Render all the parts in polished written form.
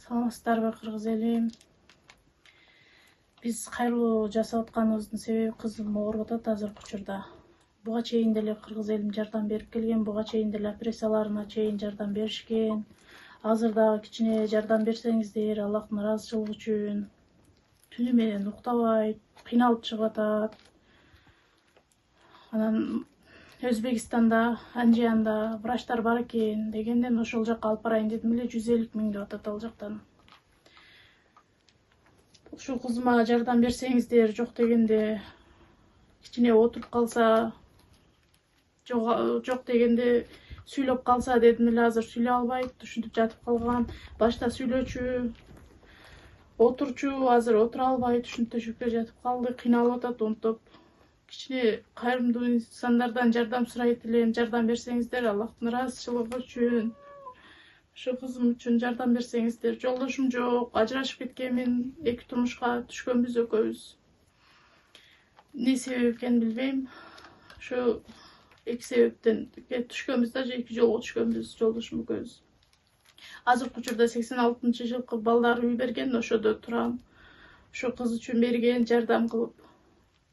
Саламатсыздарбы кыргыз элим? Биз кайрылуу жасап атканыбыздын себеби кызым ооруп атат азыркы учурда. Буга чейин деле кыргыз элим жардам берип келген, буга чейин деле операцияларына чейин жардам беришкен. Азыр дагы кичине жардам берсеңиздер, Аллахтын ыраазычылыгы үчүн. Түнү менен уктабайт, кыйналып чыгып атат. Анан Өзбекстанда, Анжиянда врачтар бар экен дегенден ошол жака алып барайын дедим эле, 150 000 деп атат ал жактан. Ушул кызыма жардам берсеңиздер, жок дегенде кичине отуруп калса, жок дегенде сүйлөп калса дедим эле, азыр сүйлөй албайт, ушинтип жатып калган. Башта сүйлөчү, отурчу, азыр отура албайт, ушинтип төшөккө жатып калды, кыйналып атат, онтоп. Кичине кайрымдуу инсандардан жардам сурайт элем, жардам берсеңиздер, Аллахтын ыраазычылыгы үчүн. Ушу кызым үчүн жардам берсеңиздер. Жолдошум жок, ажырашып кеткенмин, эки турмушка түшкөнбүз экөөбүз. Эмне себеп экенин билбейм. Ошо эки себептен түшкөнбүз, даже эки жолго түшкөнбүз жолдошум экөөбүз. Азыркы учурда 86-жылкы балдар үй берген, ошодо турам. Ошо кыз үчүн берген жардам кылып.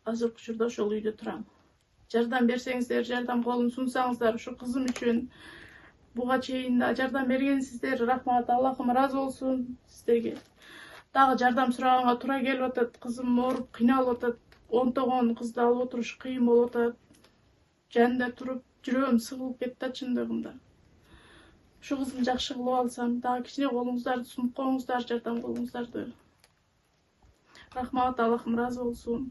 Азыркы учурда ошол үйдө турам. Жардам берсеңиздер, жардам колун сунсаңыздар ушу кызым үчүн. Буга чейин да жардам бергенсиздер, рахмат, Аллахым ыраазы болсун сиздерге. Дагы жардам сураганга туура келип атат, кызым ооруп, кыйналып атат. Онтогон кызды алып отуруш кыйын болуп атат. Жанында туруп, жүрөгүм сыгылып кетти да чындыгында. Ушу кызым жакшы кылып алсам, дагы кичине колуңуздарды сунуп коюңуздар, жардам колуңуздарды. Рахмат, Аллахым ыраазы болсун.